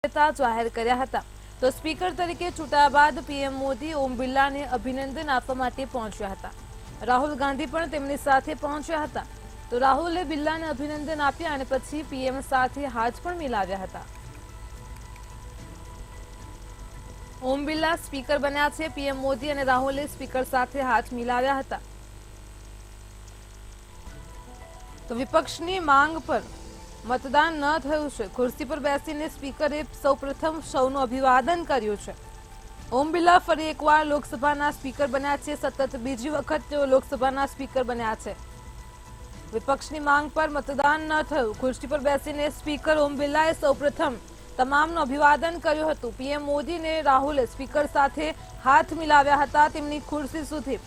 જાહેર કર્યા હતા। તો સ્પીકર તરીકે ચૂંટાયા બાદ પીએમ મોદી ઓમ બિરલાને અભિનંદન આપવા માટે પહોંચ્યા હતા। રાહુલ ગાંધી પણ તેમની સાથે પહોંચ્યા હતા। તો રાહુલે બિરલાને અભિનંદન આપ્યા અને પછી પીએમ સાથે હાથ પણ મિલાવ્યા હતા। ઓમ બિરલા સ્પીકર બન્યા છે। પીએમ મોદી અને રાહુલે સ્પીકર સાથે હાથ મિલાવ્યા હતા। તો વિપક્ષની માંગ પર मतदान न थयुं छे। खुर्सी पर बेसीने स्पीकरे सौप्रथम सौનું અભિવાદન કર્યું છે। ઓમ બિરલા ફરી એકવાર લોકસભાના સ્પીકર બન્યા છે। સતત બીજી વખત તેઓ લોકસભાના સ્પીકર બન્યા છે। વિપક્ષની માંગ પર મતદાન ન થયું। ખુરશી પર બેસીને સ્પીકર ઓમ બિરલાએ સૌપ્રથમ તમામનું અભિવાદન કર્યું હતું। પીએમ મોદી અને રાહુલે સ્પીકર સાથે હાથ મિલાવ્યા હતા તેમની ખુરશી સુધી।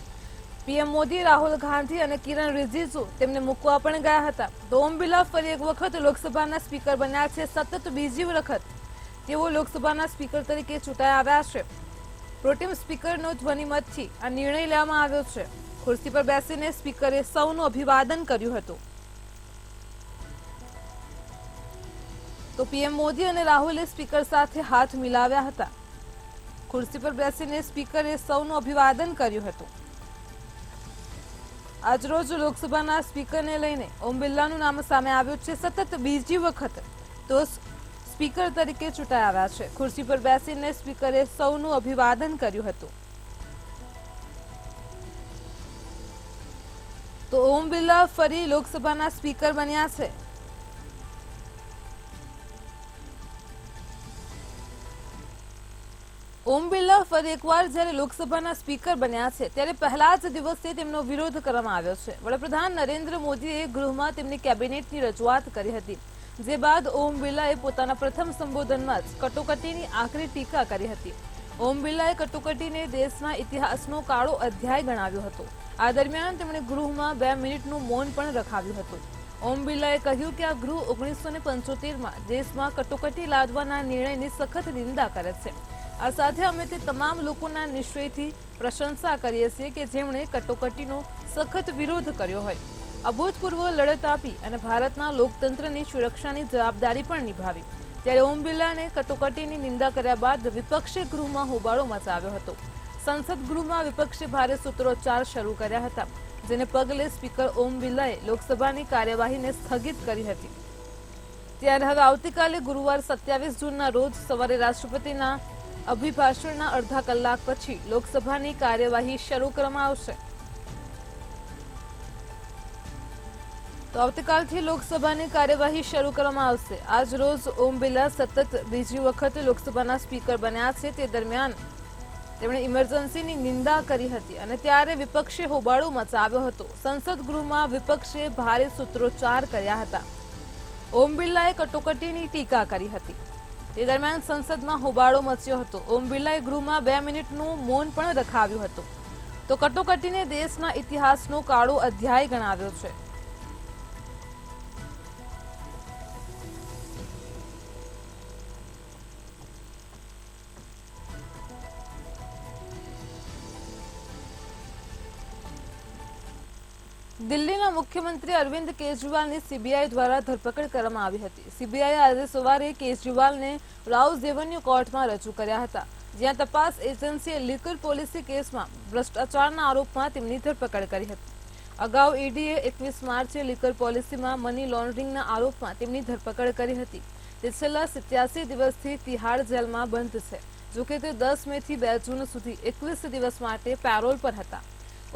પીએમ મોદી, રાહુલ ગાંધી અને કિરણ રિજિજુ તેમને મૂકવા પણ ગયા હતા। તો ઓમ બિરલા ફરી એક વખત લોકસભાના સ્પીકર બન્યા છે। સતત બીજી વખત તેઓ લોકસભાના સ્પીકર તરીકે ચૂંટાઈ આવ્યા છે। પ્રોટેમ સ્પીકરનો ધ્વનિમતથી આ નિર્ણય લેવામાં આવ્યો છે। ખુરશી પર બેસીને સ્પીકરે સૌનું અભિવાદન કર્યું હતું। તો પીએમ મોદી અને રાહુલે સ્પીકર સાથે હાથ મિલાવ્યા હતા। ખુરશી પર બેસીને સ્પીકરે સૌનું અભિવાદન કર્યું હતું। આજરોજ લોકસભાના સ્પીકરને લઈને ઓમ બિરલાનું નામ સામે આવ્યું છે। સતત બીજી વખત તો સ્પીકર તરીકે ચૂંટાઈ આવ્યા છે। ખુરશી પર બેસીને સ્પીકરે સૌનું અભિવાદન કર્યું હતું। તો ઓમ બિરલા ફરી લોકસભાના સ્પીકર બન્યા છે। ઓમ બિરલા ફરી એકવાર જ્યારે લોકસભાના સ્પીકર બન્યા છે ત્યારે પહેલા જ દિવસે તેમનો વિરોધ કરવામાં આવ્યો છે। વડાપ્રધાન નરેન્દ્ર મોદીએ ગૃહમાં તેમની કેબિનેટની રજૂઆત કરી હતી, જે બાદ ઓમ બિરલાએ પોતાના પ્રથમ સંબોધનમાં જ કટોકટીની આકરી ટીકા કરી હતી। ઓમ બિરલાએ કટોકટીને દેશના ઇતિહાસનો કાળો અધ્યાય ગણાવ્યો હતો। આ દરમિયાન તેમણે ગૃહમાં 2 મિનિટનું મૌન પણ રખાવ્યું હતું। ઓમ બિરલાએ કહ્યું કે આ ગૃહ 1975માં દેશમાં કટોકટી લાદવાના નિર્ણયની સખત નિંદા કરે છે। આ સાથે અમે તે તમામ લોકોના નિશ્ચયથી પ્રશંસા કરીએ છીએ કે જેમણે કટોકટીનો સખત વિરોધ કર્યો હોય, અભૂતપૂર્વ લડત આપી અને ભારતના લોકતંત્રની સુરક્ષાની જવાબદારી પણ નિભાવી। ત્યારે ઓમ બિરલાને કટોકટીની નિંદા કર્યા બાદ વિપક્ષે ગૃહમાં હોબાળો મચાવ્યો હતો। સંસદ ગૃહમાં વિપક્ષે ભારે સૂત્રોચ્ચાર શરૂ કર્યા હતા, જેને પગલે સ્પીકર ઓમ બિરલાએ લોકસભાની કાર્યવાહીને સ્થગિત કરી હતી। ત્યારે હવે આવતીકાલે ગુરુવાર 27 જૂનના રોજ સવારે રાષ્ટ્રપતિના અભિભાષણના અડધા કલાક પછી લોકસભાની કાર્યવાહી શરૂ કરવામાં આવશે। તો આવતીકાલથી લોકસભાની કાર્યવાહી શરૂ કરવામાં આવશે। આજ રોજ ઓમ બિરલા સતત બીજી વખત લોકસભાના સ્પીકર બન્યા છે। તે દરમિયાન તેમણે ઇમરજન્સીની નિંદા કરી હતી અને ત્યારે વિપક્ષે હોબાળો મચાવ્યો હતો। સંસદ ગૃહમાં વિપક્ષે ભારે સૂત્રોચ્ચાર કર્યા હતા। ઓમ બિરલાએ કટોકટીની ટીકા કરી હતી। તે દરમિયાન સંસદમાં હોબાળો મચ્યો હતો। ઓમ બિરલાએ ગૃહમાં 2 મિનિટનું મૌન પણ રખાવ્યું હતું। તો કટોકટીને દેશના ઇતિહાસનો કાળો અધ્યાય ગણાવ્યો છે। દિલ્હીના મુખ્યમંત્રી અરવિંદ કેજરીવાલની સીબીઆઈ દ્વારા ધરપકડ કરવામાં આવી હતી। સીબીઆઈએ આજે સવારે કેજરીવાલને રાઉઝ એવન્યુ કોર્ટમાં રજૂ કર્યા હતા, જ્યાં તપાસ એજન્સીએ લિકર પોલિસી કેસમાં ભ્રષ્ટાચારના આરોપમાં તેમની ધરપકડ કરી હતી। અગાઉ ઈડીએ 21 માર્ચે લિકર પોલિસીમાં મની લોન્ડરિંગના આરોપમાં તેમની ધરપકડ કરી હતી। તે છેલ્લા 87 દિવસથી તિહાડ જેલમાં બંધ છે। જોકે તે 10 મેથી 2 જૂન સુધી 21 દિવસ માટે પેરોલ પર હતા।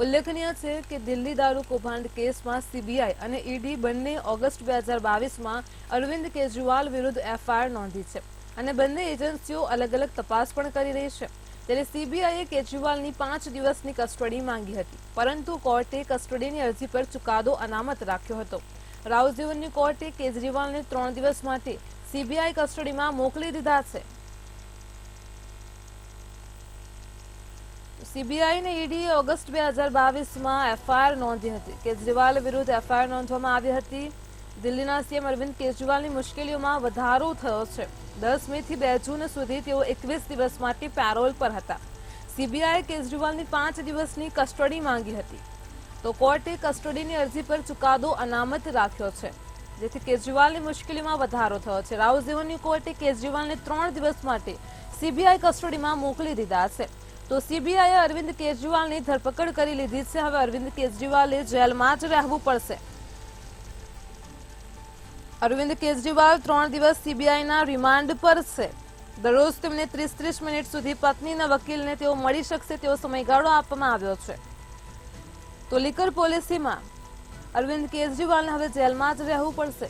ઉલ્લેખનીય છે કે દિલ્હી દારૂ કૌભાંડ કેસમાં સીબીઆઈ અને ઈડી બંને ઓગસ્ટ 2022માં અરવિંદ કેજરીવાલ વિરુદ્ધ એફઆઈઆર નોંધી છે અને બંને એજન્સીઓ અલગ અલગ તપાસ પણ કરી રહી છે। ત્યારે સીબીઆઈએ કેજરીવાલની 5 દિવસની કસ્ટડી માંગી હતી, પરંતુ કોર્ટે કસ્ટડીની અરજી પર ચુકાદો અનામત રાખ્યો હતો। રાઉઝ એવન્યુ કોર્ટે કેજરીવાલને 3 દિવસ માટે સીબીઆઈ કસ્ટડીમાં મોકલી દીધા છે। સીબીઆઈ અને ઈડીએ ઓગસ્ટ 2022માં એફઆઈઆર નોંધી હતી। કેજરીવાલ વિરુદ્ધ એફઆઈઆર નોંધવામાં આવી હતી। દિલ્હીના સીએમ અરવિંદ કેજરીવાલની મુશ્કેલીઓમાં વધારો થયો છે। 10 મેથી 2 જૂન સુધી તેઓ 21 દિવસ માટે પેરોલ પર હતા। સીબીઆઈએ કેજરીવાલની 5 દિવસની કસ્ટડી માંગી હતી, તો કોર્ટે કસ્ટડીની અરજી પર ચુકાદો અનામત રાખ્યો છે। જેથી કેજરીવાલની મુશ્કેલીમાં વધારો થયો છે. રાઉઝ એવન્યુ કોર્ટે કેજરીવાલને 3 દિવસ માટે સીબીઆઈ કસ્ટડીમાં મોકલી દીધા છે. તો સીબીઆઈએ અરવિંદ કેજરીવાલની ધરપકડ કરી લીધી છે. હવે અરવિંદ કેજરીવાલે જેલમાં જ રહેવું પડશે. અરવિંદ કેજરીવાલ 3 દિવસ સીબીઆઈના રિમાન્ડ પર છે. દરરોજ તેમને 30-30 મિનિટ સુધી પત્નીના વકીલને તેઓ મળી શકશે તેવો સમયગાળો આપવામાં આવ્યો છે. તો લીકર પોલિસીમાં અરવિંદ કેજરીવાલને હવે જેલમાં જ રહેવું પડશે.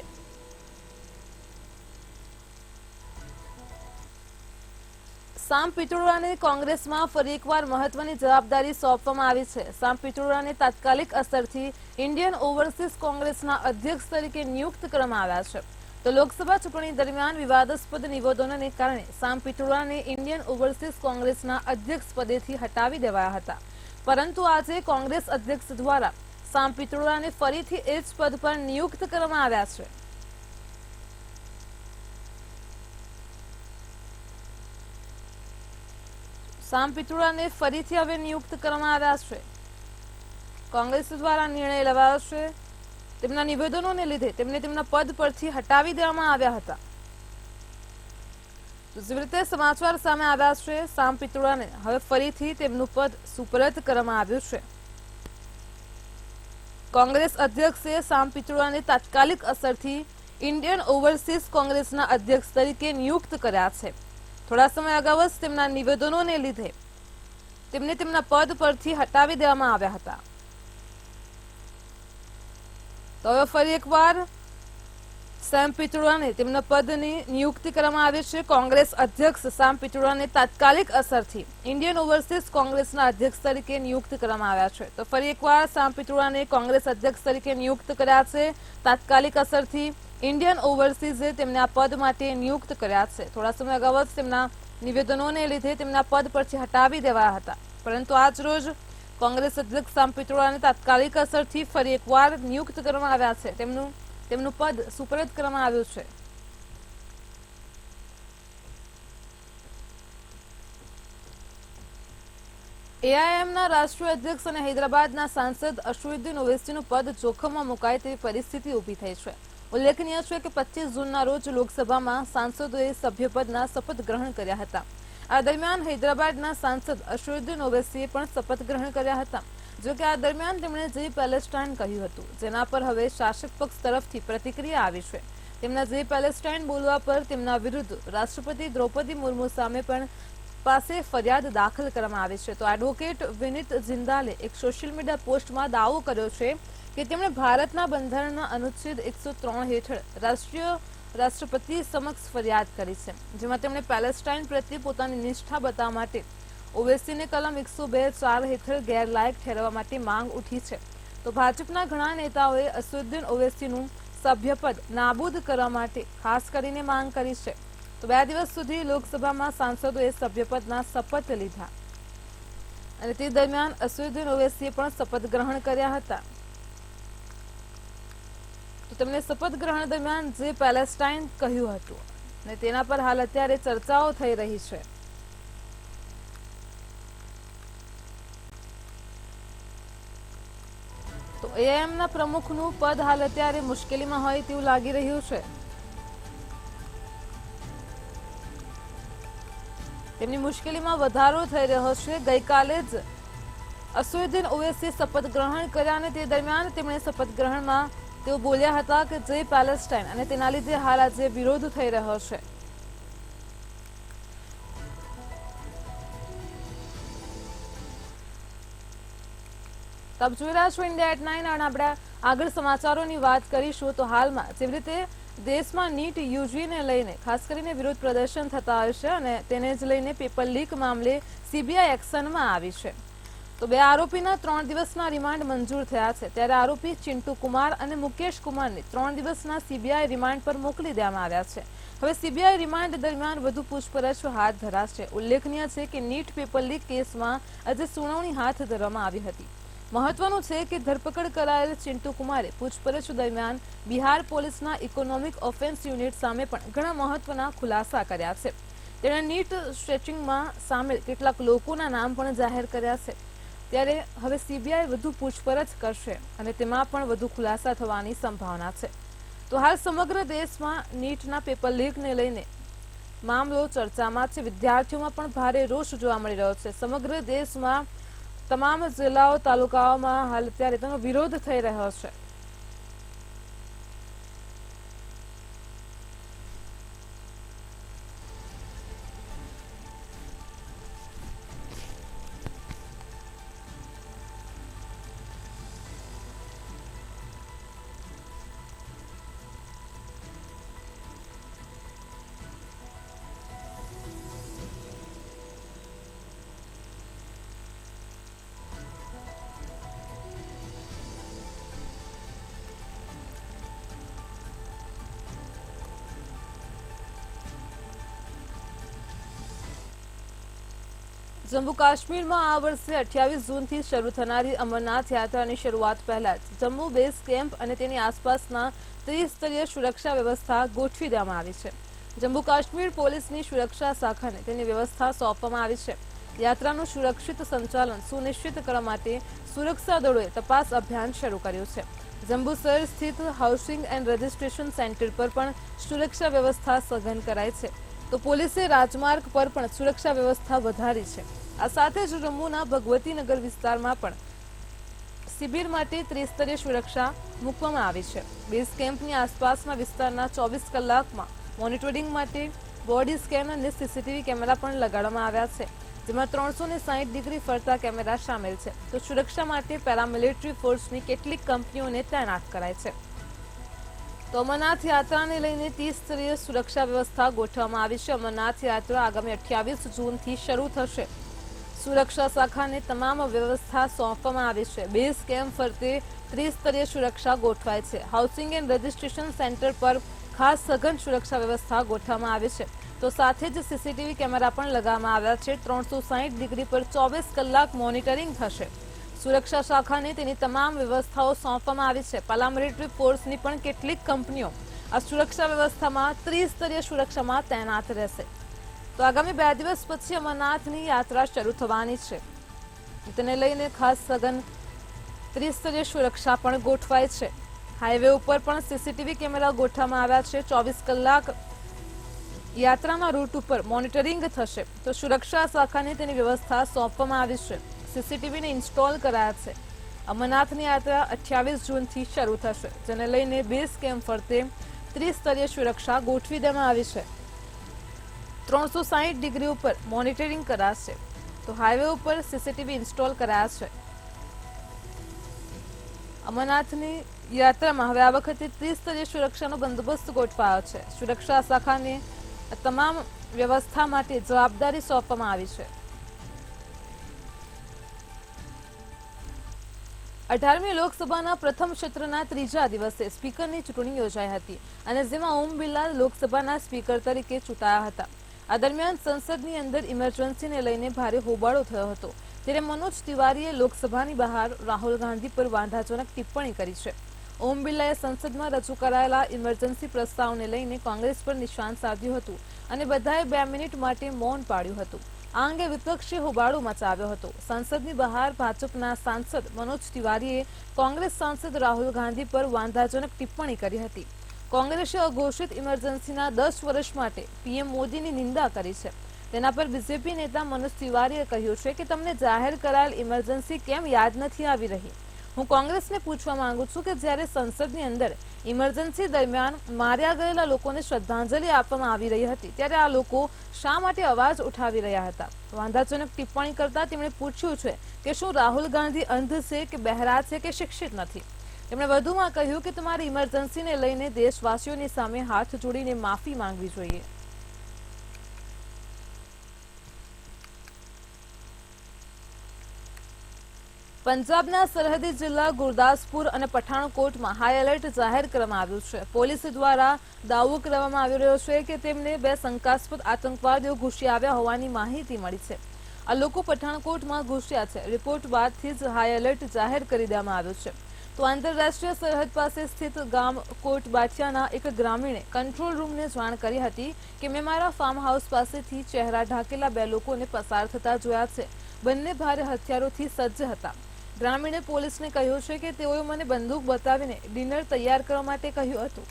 સામ પિત્રોડાને કોંગ્રેસમાં ફરી એકવાર મહત્વની જવાબદારી સોંપવામાં આવી છે. સામ પિત્રોડાને તાત્કાલિક અસરથી ઇન્ડિયન ઓવરસીઝ કોંગ્રેસના અધ્યક્ષ તરીકે નિયુક્ત કરવામાં આવ્યા છે. તો લોકસભા ચૂંટણી દરમિયાન વિવાદાસ્પદ નિવેદનોને કારણે સામ પિત્રોડાને ઇન્ડિયન ઓવરસીઝ કોંગ્રેસના અધ્યક્ષ પદેથી હટાવી દેવાયા હતા. પરંતુ આજે કોંગ્રેસ અધ્યક્ષ દ્વારા સામ પિત્રોડાને ફરીથી એ જ પદ પર નિયુક્ત કરવામાં આવ્યા છે. સામ પિત્રોડાને ફરીથી હવે નિયુક્ત કરવામાં આવ્યા છે. કોંગ્રેસ દ્વારા નિર્ણય લેવાયો છે. તેમના નિવેદનોને લીધે તેમને તેમના પદ પરથી હટાવી દેવામાં આવ્યા હતા. જેવી રીતે સમાચાર સામે આવ્યા છે, સામ પિત્રોડાને હવે ફરીથી તેમનું પદ સુપરત કરવામાં આવ્યું છે. કોંગ્રેસ અધ્યક્ષે સામ પિત્રોડાને તાત્કાલિક અસરથી ઇન્ડિયન ઓવરસીઝ કોંગ્રેસના અધ્યક્ષ તરીકે નિયુક્ત કર્યા છે. થોડા સમય અગાઉ જ તેમના નિવેદનોને લીધે તેમને તેમના પદ પરથી હટાવી દેવામાં આવ્યા હતા. તો હવે ફરી એકવાર સામ પિત્રોડાને તેમના પદની નિયુક્તિ કરવામાં આવી છે. કોંગ્રેસ અધ્યક્ષ સામ પિત્રોડાને તાત્કાલિક અસરથી ઇન્ડિયન ઓવરસીઝ કોંગ્રેસના અધ્યક્ષ તરીકે નિયુક્ત કરવામાં આવ્યા છે. તો ફરી એકવાર સામ પિત્રોડાને કોંગ્રેસ અધ્યક્ષ તરીકે નિયુક્ત કર્યા છે. તાત્કાલિક અસરથી ઇન્ડિયન ઓવરસીઝે તેમને આ પદ માટે નિયુક્ત કર્યા છે. થોડા સમય અગાઉ જ તેમના નિવેદનોને લીધે તેમના પદ પરથી હટાવી દેવાયા હતા. પરંતુ આજ રોજ કોંગ્રેસ અધ્યક્ષ સામ પિત્રોડાને તાત્કાલિક અસરથી ફરી એકવાર નિયુક્ત કરવામાં આવ્યા છે. તેમનું પદ સુપરત કરવામાં આવ્યું છે. એઆઈએમના રાષ્ટ્રીય અધ્યક્ષ અને હૈદરાબાદના સાંસદ અસદુદ્દીન ઓવૈસીનું પદ જોખમમાં મુકાય તેવી પરિસ્થિતિ ઊભી થઈ છે. ઉલ્લેખનીય છે કે 25 જૂનના રોજ લોકસભામાં સાંસદોએ સભ્યપદના શપથ ગ્રહણ કર્યા હતા. આ દરમિયાન હૈદરાબાદના સાંસદ અસદુદ્દીન ઓવૈસીએ પણ શપથ ગ્રહણ કર્યા હતા. જોકે આ દરમિયાન તેમણે જય પેલેસ્ટાઇન કહ્યું હતું, જેના પર હવે શાસક પક્ષ તરફથી પ્રતિક્રિયા આવી છે. તેમના જય પેલેસ્ટાઇન બોલવા પર તેમના વિરુદ્ધ રાષ્ટ્રપતિ દ્રૌપદી મુર્મુ સામે પણ પાસે ફરિયાદ દાખલ કરવામાં આવી છે. તો એડવોકેટ વિનીત જિંદાલે એક સોશિયલ મીડિયા પોસ્ટમાં દાવો કર્યો છે કે તેમણે ભારતના બંધારણના અનુચ્છેદ 103 હેઠળ રાષ્ટ્રપતિ સમક્ષ ફરિયાદ કરી છે, જેમાં તેમણે પેલેસ્ટાઇન પ્રત્યે પોતાની નિષ્ઠા બતાવવા માટે ઓવૈસીને કલમ 102(4) હેઠળ ગેરલાયક ઠેરવવા માટે માંગ ઉઠી છે. તો ભાજપના ઘણા નેતાઓએ અસદુદ્દીન ઓવૈસીનું સભ્યપદ નાબૂદ કરવા માટે ખાસ કરીને માંગ કરી છે. તો 2 દિવસ સુધી લોકસભામાં સાંસદોએ સભ્યપદના શપથ લીધા અને તે દરમિયાન અસદુદ્દીન ઓવૈસીએ પણ શપથ ગ્રહણ કર્યા હતા. તો તેમણે શપથ ગ્રહણ દરમિયાન જે પેલેસ્ટાઇન કહ્યું હતું અને તેના પર હાલ અત્યારે ચર્ચાઓ થઈ રહી છે. તો એઆઈએમના પ્રમુખનું પદ હાલ અત્યારે મુશ્કેલીમાં હોય તેવું લાગી રહ્યું છે. તેમની મુશ્કેલીમાં વધારો થઈ રહ્યો છે. ગઈકાલે જ અસદુદ્દીન ઓવૈસીએ શપથ ગ્રહણ કર્યા અને તે દરમિયાન તેમણે શપથ ગ્રહણમાં તેઓ બોલ્યા હતા કે જય પેલેસ્ટાઇન, અને તેના લીધે હાલ આજે વિરોધ થઈ રહ્યો છે. તબ જોઈ રહ્યા છો ઇન્ડિયા એટ 9 અને આપણે આગળ સમાચારોની વાત કરીશું. તો હાલમાં જેવી રીતે દેશમાં નીટ યુજીને લઈને ખાસ કરીને વિરોધ પ્રદર્શન થતા હોય છે અને તેને જ લઈને પેપર લીક મામલે સીબીઆઈ એક્શનમાં આવી છે. તો 2 આરોપીના 3 દિવસના રિમાન્ડ મંજૂર થયા છે. ત્યારે આરોપી ચિંટુ કુમાર અને મુકેશ કુમારને 3 દિવસના સીબીઆઈ રિમાન્ડ પર મોકલી દેવામાં આવ્યા છે. હવે સીબીઆઈ રિમાન્ડ દરમિયાન વધુ પૂછપરછ હાથ ધરાશે. ઉલ્લેખનીય છે કે નીટ પેપર લીક કેસમાં આજે સુનાવણી હાથ ધરવામાં આવી હતી. મહત્વનું છે કે ધરપકડ કરાયેલ ચિંટુ કુમારે પૂછપરછ દરમિયાન બિહાર પોલીસના ઇકોનોમિક ઓફેન્સ યુનિટ સામે પણ ઘણા મહત્વના ખુલાસા કર્યા છે. તેણે નીટ સ્ટ્રેચિંગમાં સામેલ કેટલાક લોકોના નામ પણ જાહેર કર્યા છે. ત્યારે હવે સીબીઆઈ વધુ પૂછપરછ કરશે અને તેમાં પણ વધુ ખુલાસા થવાની સંભાવના છે. તો હાલ સમગ્ર દેશમાં નીટના પેપર લીકને લઈને મામલો ચર્ચામાં છે. વિદ્યાર્થીઓમાં પણ ભારે રોષ જોવા મળી રહ્યો છે. સમગ્ર દેશમાં તમામ જિલ્લાઓ તાલુકાઓમાં હાલ અત્યારે તેનો વિરોધ થઈ રહ્યો છે. જમ્મુ કાશ્મીરમાં આ વર્ષે 28 જૂનથી શરૂ થનારી અમરનાથ યાત્રાની શરૂઆત પહેલા જ જમ્મુ બેઝ કેમ્પ અને તેની આસપાસના ત્રિસ્તરીય સુરક્ષા વ્યવસ્થા ગોઠવી દેવામાં આવી છે. જમ્મુ કાશ્મીર પોલીસની સુરક્ષા શાખાને તેની વ્યવસ્થા સોંપવામાં આવી છે. યાત્રાનું સુરક્ષિત સંચાલન સુનિશ્ચિત કરવા માટે સુરક્ષા દળોએ તપાસ અભિયાન શરૂ કર્યું છે. જંબુસર સ્થિત હાઉસિંગ એન્ડ રજિસ્ટ્રેશન સેન્ટર પર પણ સુરક્ષા વ્યવસ્થા સઘન કરાઈ છે. તો પોલીસે રાજમાર્ગ પર પણ સુરક્ષા વ્યવસ્થા વધારી છે. આ સાથે જ જમ્મુના ભગવતીનગર વિસ્તારમાં પણ શિબિર માટે ત્રિસ્તરીય સુરક્ષા મૂકવામાં આવી છે. બેઝ કેમ્પની આસપાસના વિસ્તારના 24 કલાકમાં મોનિટરિંગ માટે બોડી સ્કેન અને સીસીટીવી કેમેરા પણ લગાડવામાં આવ્યા છે, જેમાં 360 ડિગ્રી ફરતા કેમેરા સામેલ છે. તો સુરક્ષા માટે પેરામિલિટરી ફોર્સની કેટલીક કંપનીઓને તૈનાત કરાઈ છે. તો અમરનાથ યાત્રાને લઈને ત્રિસ્તરીય સુરક્ષા વ્યવસ્થા ગોઠવવામાં આવી છે. અમરનાથ યાત્રા આગામી 28 જૂનથી શરૂ થશે. સુરક્ષા શાખાને તમામ વ્યવસ્થા સોંપવામાં આવી છે. બેઝ કેમ્પ ફરતે ત્રિસ્તરીય સુરક્ષા ગોઠવાય છે. હાઉસિંગ એન્ડ રજિસ્ટ્રેશન સેન્ટર પર ખાસ સઘન સુરક્ષા વ્યવસ્થા ગોઠવવામાં આવી છે. તો સાથે જ સીસીટીવી કેમેરા પણ લગાવવામાં આવ્યા છે. 360 ડિગ્રી પર 24 કલાક મોનિટરિંગ થશે. સુરક્ષા શાખાને તેની તમામ વ્યવસ્થાઓ સોંપવામાં આવી છે. પેરામિલિટરી ફોર્સની પણ કેટલીક કંપનીઓ આ સુરક્ષા વ્યવસ્થામાં ત્રિસ્તરીય સુરક્ષામાં તૈનાત રહેશે. તો આગામી 2 દિવસ પછી અમરનાથની યાત્રા શરૂ થવાની છે. તેને લઈને ખાસ સઘન ત્રિસ્તરીય સુરક્ષા પણ ગોઠવાય છે. હાઈવે ઉપર પણ સીસીટીવી કેમેરા ગોઠવવામાં આવ્યા છે. 24 કલાક યાત્રાના રૂટ ઉપર મોનિટરિંગ થશે. તો સુરક્ષા શાખાને તેની વ્યવસ્થા સોંપવામાં આવી છે. સીસીટીવીને ઇન્સ્ટોલ કરાયા છે. અમરનાથની યાત્રા 28 જૂનથી શરૂ થશે, જેને લઈને બેઝ કેમ્પ ફરતે ત્રિસ્તરીય સુરક્ષા ગોઠવી દેવામાં આવી છે. 360 ડિગ્રી ઉપર મોનિટરિંગ કરાશે. તો હાઈવે ઉપર સીસીટીવી ઇન્સ્ટોલ કરાયા છે. અમરનાથની યાત્રામાં હવે આ વખતે ત્રિસ્તરીય સુરક્ષાનો બંદોબસ્ત ગોઠવાયો છે. સુરક્ષા શાખાને તમામ વ્યવસ્થા માટે જવાબદારી સોંપવામાં આવી છે. 18મી લોકસભાના પ્રથમ સત્રના ત્રીજા દિવસે સ્પીકરની ચૂંટણી યોજાઈ હતી અને જેમાં ઓમ બિરલા લોકસભાના સ્પીકર તરીકે ચૂંટાયા હતા. આ દરમિયાન સંસદની અંદર ઇમરજન્સીને લઈને ભારે હોબાળો થયો હતો. ત્યારે મનોજ તિવારીએ લોકસભાની બહાર રાહુલ ગાંધી પર વાંધાજનક ટિપ્પણી કરી છે. ઓમ બિરલાએ સંસદમાં રજૂ કરાયેલા ઇમરજન્સી પ્રસ્તાવને લઈને કોંગ્રેસ પર નિશાન સાધ્યું હતું અને બધાએ 2 મિનિટ માટે મૌન પાડ્યું હતું. આ અંગે વિપક્ષે હોબાળો મચાવ્યો હતો. સંસદની બહાર ભાજપના સાંસદ મનોજ તિવારીએ કોંગ્રેસ સાંસદ રાહુલ ગાંધી પર વાંધાજનક ટિપ્પણી કરી હતી. કોંગ્રેસે અઘોષિત ઇમરજન્સીના 10 વર્ષ માટે પીએમ મોદીની નિંદા કરી છે. તેના પર બીજેપી નેતા મનોજ તિવારીએ કહ્યું છે કે તમને જાહેર કરાયેલ ઇમરજન્સી કેમ યાદ નથી આવી રહી. હું કોંગ્રેસને પૂછવા માંગુ છું કે જ્યારે સંસદની અંદર ઇમરજન્સી દરમિયાન માર્યા ગયેલા લોકોને શ્રદ્ધાંજલિ આપવામાં આવી રહી હતી, ત્યારે આ લોકો શા માટે અવાજ ઉઠાવી રહ્યા હતા. વાંધાજનક ટિપ્પણી કરતા તેમણે પૂછ્યું છે કે શું રાહુલ ગાંધી અંધ છે કે બહેરા છે કે શિક્ષિત નથી. તેમણે વધુમાં કહ્યું કે તમારી ઇમરજન્સીને લઈને દેશવાસીઓની સામે હાથ જોડીને માફી માંગવી જોઈએ. પંજાબના સરહદી જિલ્લા ગુરદાસપુર અને પઠાણકોટમાં હાઈ એલર્ટ જાહેર કરવામાં આવ્યું છે. પોલીસ દ્વારા દાવો કરવામાં આવી રહ્યો છે કે તેમને 2 શંકાસ્પદ આતંકવાદીઓ ઘૂસી આવ્યા હોવાની માહિતી મળી છે. આ લોકો પઠાણકોટમાં ઘૂસ્યા છે. રિપોર્ટ બાદથી જ હાઈ એલર્ટ જાહેર કરી દેવામાં આવ્યું છે. તો આંતરરાષ્ટ્રીય સરહદ પાસે સ્થિત ગામ કોટબાઠિયાના એક ગ્રામીણે કંટ્રોલ રૂમને જાણ કરી હતી કે મેં મારા ફાર્મ હાઉસ પાસેથી ચહેરા ઢાંકેલા 2 લોકોને પસાર થતા જોયા છે. બંને ભારે હથિયારોથી સજ્જ હતા. ગ્રામીણે પોલીસને કહ્યું છે કે તેઓએ મને બંદૂક બતાવીને ડિનર તૈયાર કરવા માટે કહ્યું હતું.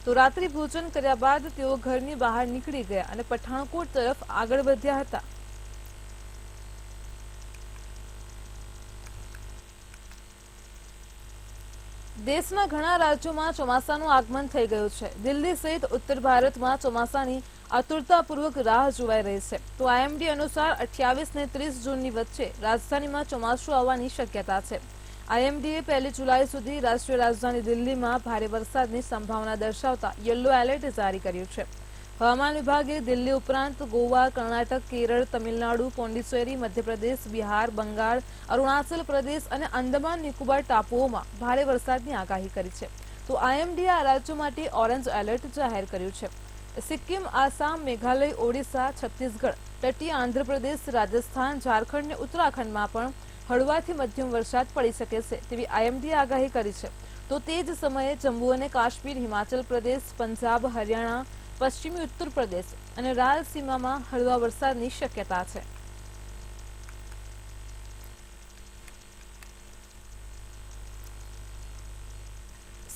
તો રાત્રિ ભોજન કર્યા બાદ તેઓ ઘરની બહાર નીકળી ગયા અને પઠાણકોટ તરફ આગળ વધ્યા હતા। દેશના ઘણા રાજ્યોમાં ચોમાસાનું આગમન થઈ ગયું છે। દિલ્હી સહિત ઉત્તર ભારતમાં ચોમાસાની આતુરતાપૂર્વક રાહ જોવાઈ રહી છે। તો આઈએમડી અનુસાર 28 ને 30 જૂનની વચ્ચે રાજધાનીમાં ચોમાસું આવવાની શક્યતા છે। આઈએમડીએ 1 જુલાઈ સુધી રાષ્ટ્રીય રાજધાની દિલ્હીમાં ભારે વરસાદની સંભાવના દર્શાવતા યલો એલર્ટ જારી કર્યું છે। હવામાન વિભાગે દિલ્હી ઉપરાંત ગોવા, કર્ણાટક, કેરળ, તમિલનાડુ, પોંડિચેરી, મધ્યપ્રદેશ, બિહાર, બંગાળ, અરુણાચલ પ્રદેશ અને અંદમાન નિકોબાર ટાપુઓમાં ભારે વરસાદની આગાહી કરી છે। તો આઈએમડીએ આ રાજ્યો માટે ઓરેન્જ એલર્ટ જાહેર કર્યું છે। સિક્કિમ, આસામ, મેઘાલય, ઓડિશા, છત્તીસગઢ, તટીય આંધ્રપ્રદેશ, રાજસ્થાન, ઝારખંડ અને ઉત્તરાખંડમાં પણ હળવાથી મધ્યમ વરસાદ પડી શકે છે તેવી આઈએમડીએ આગાહી કરી છે। તો તે જ સમયે જમ્મુ અને કાશ્મીર, હિમાચલ પ્રદેશ, પંજાબ, હરિયાણા, પશ્ચિમી ઉત્તર પ્રદેશ અને રાયલસીમામાં હળવા વરસાદની શક્યતા છે।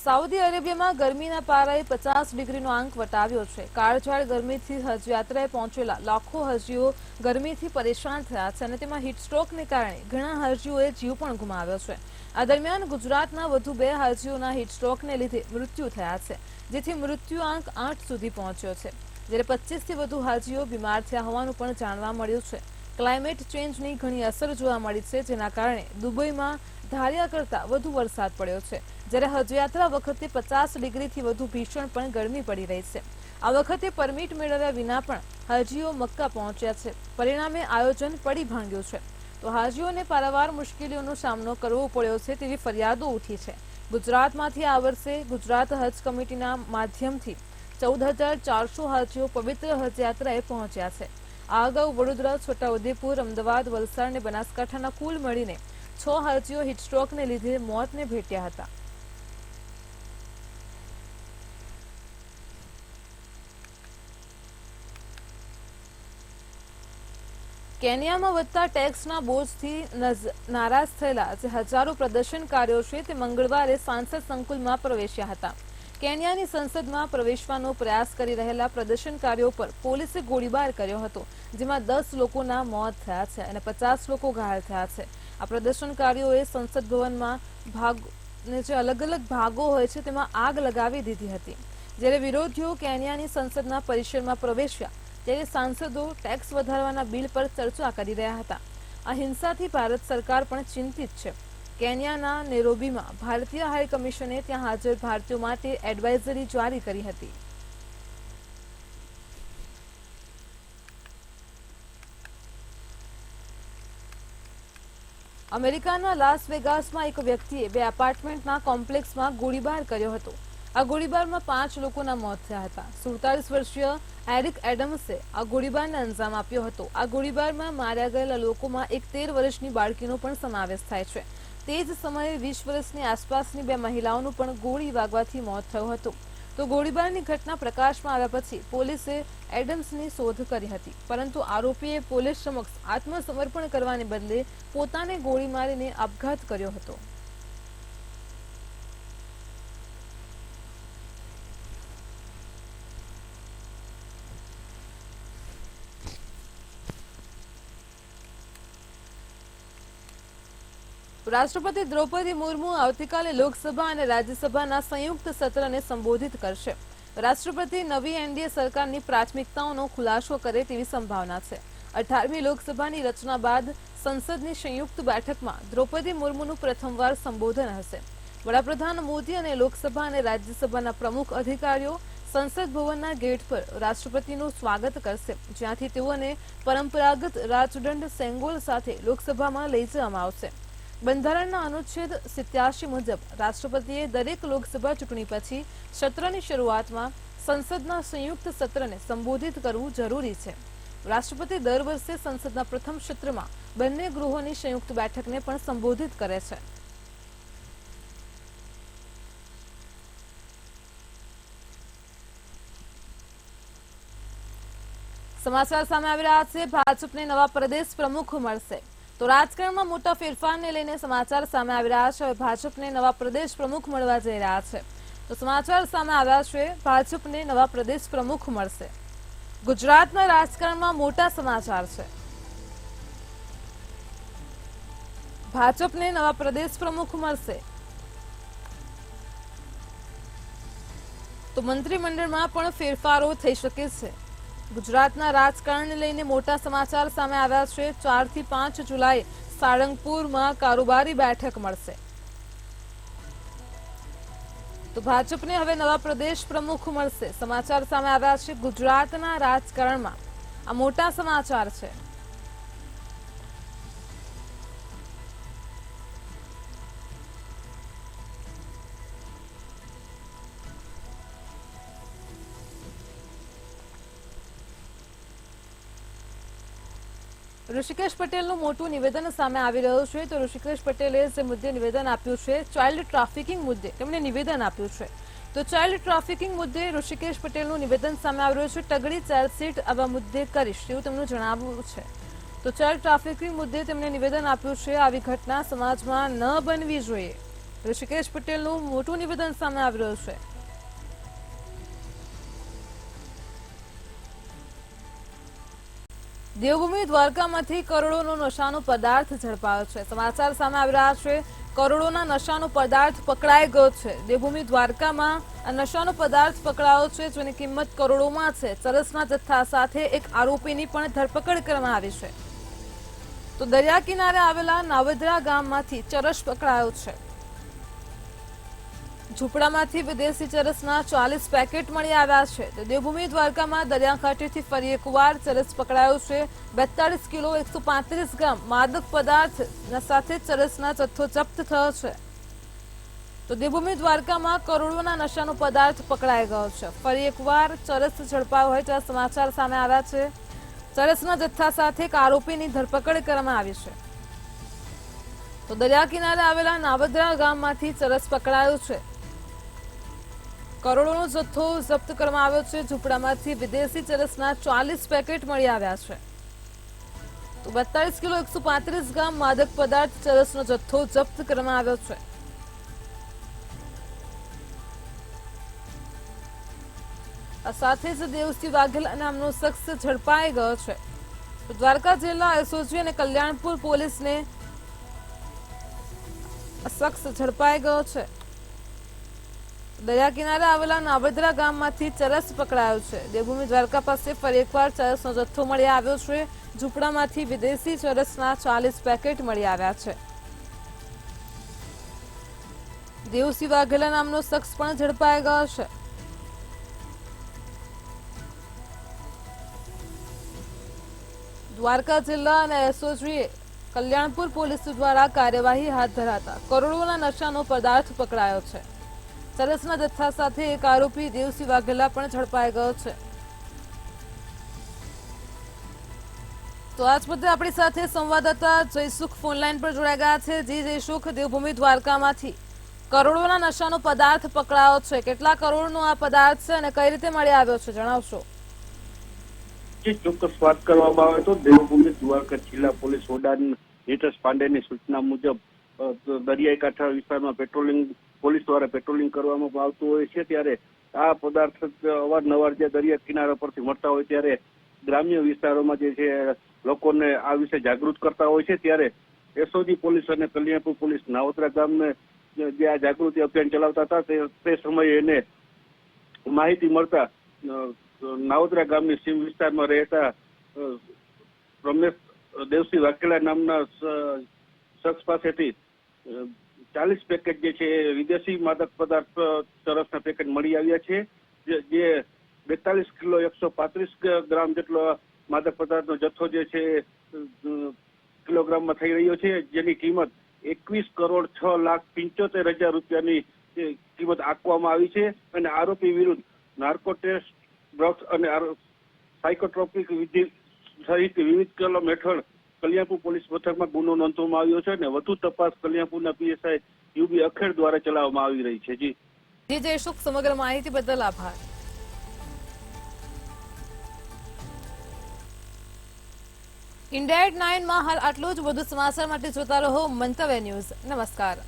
સાઉદી અરેબિયામાં ગરમીના પારાએ 50 ડિગ્રીનો આંક વટાવ્યો છે। કાળઝાળ ગરમીથી હજ યાત્રાએ પહોંચેલા લાખો હાજીઓ ગરમીથી પરેશાન થયા છે અને તેમાં હીટસ્ટ્રોકને કારણે ઘણા હાજીઓએ જીવ પણ ગુમાવ્યો છે। આ દરમિયાન ગુજરાતના વધુ 2 હાજીઓના હીટસ્ટ્રોકને લીધે મૃત્યુ થયા છે, જેથી મૃત્યુ આંક 8 સુધી પહોંચ્યો છે, જ્યારે 25થી વધુ હાજીઓ બીમાર થયા હોવાનું પણ જાણવા મળ્યું છે। ક્લાઇમેટ ચેન્જની ઘણી અસર જોવા મળી છે, જેના કારણે દુબઈમાં ધાર્યા કરતાં વધુ વરસાદ પડ્યો છે, જ્યારે હજયાત્રા વખતે 50 ડિગ્રીથી વધુ ભીષણ પણ ગરમી પડી રહી છે। આ વખતે પરમિટ મેળવ્યા વિના પણ હાજીઓ મક્કા પહોંચ્યા છે, પરિણામે આયોજન પડી ભાંગ્યું છે। તો હાજીઓને પારાવાર મુશ્કેલીઓનો સામનો કરવો પડ્યો છે તેવી ફરિયાદો ઉઠી છે। ગુજરાતમાંથી આ વર્ષે ગુજરાત હજ કમિટીના માધ્યમથી 14,400 હાજીઓ પવિત્ર હજયાત્રાએ પહોંચ્યા છે। આ અગાઉ વડોદરા, છોટાઉદેપુર, અમદાવાદ, વલસાડ અને બનાસકાંઠાના કુલ મળીને 6 હાજીઓ હીટસ્ટ્રોકને લીધે મોતને ભેટ્યા હતા। કેન્યામાં વધતા ટેક્સના બોજથી નારાજ થયેલા જે હજારો પ્રદર્શનકારીઓ છે તે મંગળવારે સાંસદ સંકુલમાં પ્રવેશ્યા હતા। કેન્યાની સંસદમાં પ્રવેશવાનો પ્રયાસ કરી રહેલા પ્રદર્શનકારીઓ પર પોલીસે ગોળીબાર કર્યો હતો, જેમાં 10 લોકોના મોત થયા છે અને 50 લોકો ઘાયલ થયા છે। આ પ્રદર્શનકારીઓએ સંસદ ભવનમાં જે અલગ અલગ ભાગો હોય છે તેમાં આગ લગાવી દીધી હતી, જ્યારે વિરોધીઓ કેન્યાની સંસદના પરિસરમાં પ્રવેશ્યા ત્યારે સાંસદો ટેક્સ વધારવાના બિલ પર ચર્ચા કરી રહ્યા હતા। આ હિંસાથી ભારત સરકાર પણ ચિંતિત છે। કેન્યાના નેરોબીમાં ભારતીય હાઈ કમિશને ત્યાં હાજર ભારતીયો માટે એડવાઇઝરી જારી કરી હતી। અમેરિકાના લાસ વેગાસમાં એક વ્યક્તિએ 2 એપાર્ટમેન્ટના કોમ્પ્લેક્સમાં ગોળીબાર કર્યો હતો। આ ગોળીબારમાં 5 લોકોના મોત થયા હતા। 47 વર્ષીય એરિક એડમ્સે આ ગોળીબારને અંજામ આપ્યો હતો। આ ગોળીબારમાં માર્યા ગયેલા લોકોમાં એક 13 વર્ષની બાળકીનો પણ સમાવેશ થાય છે। તે જ સમયે 20 વર્ષની આસપાસની 2 મહિલાઓનું પણ ગોળી વાગવાથી મોત થયું હતું। તો ગોળીબારની ઘટના પ્રકાશમાં આવ્યા પછી પોલીસે એડમ્સની શોધ કરી હતી, પરંતુ આરોપીએ પોલીસ સમક્ષ આત્મસમર્પણ કરવાને બદલે પોતાને ગોળી મારીને આપઘાત કર્યો હતો। રાષ્ટ્રપતિ દ્રૌપદી મુર્મુ આવતીકાલે લોકસભા અને રાજ્યસભાના સંયુક્ત સત્રને સંબોધિત કરશે। રાષ્ટ્રપતિ નવી એનડીએ સરકારની પ્રાથમિકતાઓનો ખુલાસો કરે તેવી સંભાવના છે। 18મી લોકસભાની રચના બાદ સંસદની સંયુક્ત બેઠકમાં દ્રૌપદી મુર્મુનું પ્રથમવાર સંબોધન હશે। વડાપ્રધાન મોદી અને લોકસભા અને રાજ્યસભાના પ્રમુખ અધિકારીઓ સંસદ ભવનના ગેટ પર રાષ્ટ્રપતિનું સ્વાગત કરશે, જ્યાંથી તેઓને પરંપરાગત રાજદંડ સેંગોલ સાથે લોકસભામાં લઈ જવામાં આવશે। બંધારણના અનુચ્છેદ 87 મુજબ રાષ્ટ્રપતિએ દરેક લોકસભા ચૂંટણી પછી સત્રની શરૂઆતમાં સંસદના સંયુક્ત સત્રને સંબોધિત કરવું જરૂરી છે। રાષ્ટ્રપતિ દર વર્ષે સંસદના પ્રથમ સત્રમાં બંને ગૃહોની સંયુક્ત બેઠકને પણ સંબોધિત કરે છે। સમાચાર સામે આવી રહ્યા છે। ભાજપને નવા પ્રદેશ પ્રમુખ મળશે। તો રાજકારણમાં મોટા ફેરફારને લઈને સમાચાર સામે આવી રહ્યા છે। હવે ભાજપને નવા પ્રદેશ પ્રમુખ મળવા જઈ રહ્યા છે। તો સમાચાર સામે આવ્યા છે, ભાજપને નવા પ્રદેશ પ્રમુખ મળશે। ગુજરાતના રાજકારણમાં મોટા સમાચાર છે। ભાજપને નવા પ્રદેશ પ્રમુખ મળશે તો મંત્રીમંડળમાં પણ ફેરફારો થઈ શકે છે। ગુજરાતના રાજકારણને લઈને મોટા સમાચાર સામે આવ્યા છે। 4 થી 5 જુલાઈ સાળંગપુરમાં કારોબારી બેઠક મળશે તો ભાજપને હવે નવા પ્રદેશ પ્રમુખ મળશે। સમાચાર સામે આવ્યા છે। ગુજરાતના રાજકારણમાં આ મોટા સમાચાર છે। ઋષિકેશ પટેલનું મોટું નિવેદન સામે આવી રહ્યું છે। તો ઋષિકેશ પટેલે જે મુદ્દે નિવેદન આપ્યું છે, ચાઇલ્ડ ટ્રાફિકિંગ મુદ્દે તેમણે નિવેદન આપ્યું છે। તો ચાઇલ્ડ ટ્રાફિકિંગ મુદ્દે ઋષિકેશ પટેલનું નિવેદન સામે આવી રહ્યું છે। તગડી ચાર્જશીટ આવા મુદ્દે કરીશ તેવું તેમનું જણાવવું છે। તો ચાઇલ્ડ ટ્રાફિકિંગ મુદ્દે તેમણે નિવેદન આપ્યું છે। આવી ઘટના સમાજમાં ન બનવી જોઈએ। ઋષિકેશ પટેલનું મોટું નિવેદન સામે આવી રહ્યું છે। દેવભૂમિ દ્વારકામાંથી કરોડોનો નશાનો પદાર્થ ઝડપાયો છે। સમાચાર સામે આવી રહ્યા છે। કરોડોના નશાનો પદાર્થ પકડાઈ ગયો છે। દેવભૂમિ દ્વારકામાં આ નશાનો પદાર્થ પકડાયો છે, જેની કિંમત કરોડોમાં છે। ચરસના જથ્થા સાથે એક આરોપીની પણ ધરપકડ કરવામાં આવી છે। તો દરિયા કિનારે આવેલા નાવદરા ગામમાંથી ચરસ પકડાયો છે। ઝૂંપડામાંથી વિદેશી ચરસના 40 પેકેટ મળી આવ્યા છે। તો દેવભૂમિ દ્વારકામાં દરિયાકાંઠેથી ફરી એકવાર ચરસ પકડાયો છે। 42 કિલો 135 ગ્રામ માદક પદાર્થ સાથે ચરસના જથ્થો જપ્ત થયો છે। તો દેવભૂમિ દ્વારકામાં કરોડોના નશાનો પદાર્થ પકડાઈ ગયો છે। ફરી એકવાર ચરસ ઝડપાયો હોય તેવા સમાચાર સામે આવ્યા છે। ચરસના જથ્થા સાથે એક આરોપીની ધરપકડ કરવામાં આવી છે। તો દરિયા કિનારે આવેલા નાવદરા ગામમાંથી ચરસ પકડાયો છે। કરોડોનો જથ્થો જપ્ત કરવામાં આવ્યો છે। ઝૂંપડામાંથી વિદેશી ચરસના 40 પેકેટ મળી આવ્યા છે। તો 42 કિલો 135 ગ્રામ માદક પદાર્થ ચરસનો જથ્થો જપ્ત કરવામાં આવ્યો છે। આ સાથે જ દેવસિંહ વાઘેલા નામનો શખ્સ ઝડપાઈ ગયો છે। તો દ્વારકા જિલ્લા એસઓજી અને કલ્યાણપુર પોલીસને આ શખ્સ ઝડપાઈ ગયો છે। દરિયા કિનારે આવેલા નાવદરા ગામમાંથી ચરસ પકડાયો છે। દેવભૂમિ દ્વારકા પાસે ફરી એકવાર ચરસનો જથ્થો મળી આવ્યો છે। ઝૂંપડામાંથી વિદેશી ચરસના 40 પેકેટ મળી આવ્યા છે। દેવસિંહ વાઘેલા નામનો શખ્સ પણ ઝડપાઈ ગયો છે। દ્વારકા જિલ્લા અને એસઓજીએ કલ્યાણપુર પોલીસ દ્વારા કાર્યવાહી હાથ ધરાતા કરોડોના નશાનો પદાર્થ પકડાયો છે। ચરસના જથ્થા સાથે એક આરોપી દેવસિંહ વાઘેલા પણ ઝડપાઈ ગયો છે। તો આજ મુદ્દે આપણી સાથે સંવાદદાતા જયસુખ ફોનલાઈન પર જોડાઈ ગયા છે। જી જયસુખ, દેવભૂમિ દ્વારકામાંથી કરોડોના નશાનો પદાર્થ પકડાયો છે, કેટલા કરોડનો આ પદાર્થ છે અને કઈ રીતે મળી આવ્યો છે, જણાવશો? ચોક્કસ વાત કરવામાં આવે તો દેવભૂમિ દ્વારકા જિલ્લા પોલીસ વડા નીતેશ પાંડેની સૂચના મુજબ દરિયાઈ કાંઠા વિસ્તારમાં પોલીસ દ્વારા પેટ્રોલિંગ કરવામાં આવતું હોય છે। ત્યારે આ પદાર્થ અવારનવાર જે દરિયા કિનારા પરથી મળતા હોય ત્યારે ગ્રામ્ય વિસ્તારોમાં જે છે લોકોને આ વિશે જાગૃત કરતા હોય છે। ત્યારે એસઓજી પોલીસ અને કલ્યાણપુર પોલીસ નાવદરા ગામને જે આ જાગૃતિ અભિયાન ચલાવતા હતા તે સમયે એને માહિતી મળતા નાવદરા ગામની સીમ વિસ્તારમાં રહેતા રમેશ દેવસિંહ વાઘેલા નામના શખ્સ પાસેથી 40 પેકેટ જે છે વિદેશી માદક પદાર્થ ચરસના પેકેટ મળી આવ્યા છે। જે 42 કિલો 135 ગ્રામ જેટલો માદક પદાર્થનો જથ્થો જે છે કિલોગ્રામમાં થઈ રહ્યો છે, જેની કિંમત 21,06,75,000 રૂપિયાની કિંમત આંકવામાં આવી છે। અને આરોપી વિરુદ્ધ નાર્કો ટેસ્ટ, ડ્રગ્સ અને સાયકોટ્રોપિક વિધિ સહિત વિવિધ કલમ હેઠળ કલ્યાણપુર પોલીસ મથકમાં ગુનો નોંધવામાં આવ્યો છે અને વધુ તપાસ કલ્યાણપુરના પીએસઆઈ યુબી અખેર દ્વારા ચલાવવામાં આવી રહી છે। જી જયસુખ, સમગ્ર માહિતી બદલ આભાર। ઇન્ડિયા@9 માં હાલ આટલું જ। વધુ સમાચાર માટે જોતા રહો મંતવ્ય ન્યૂઝ। નમસ્કાર।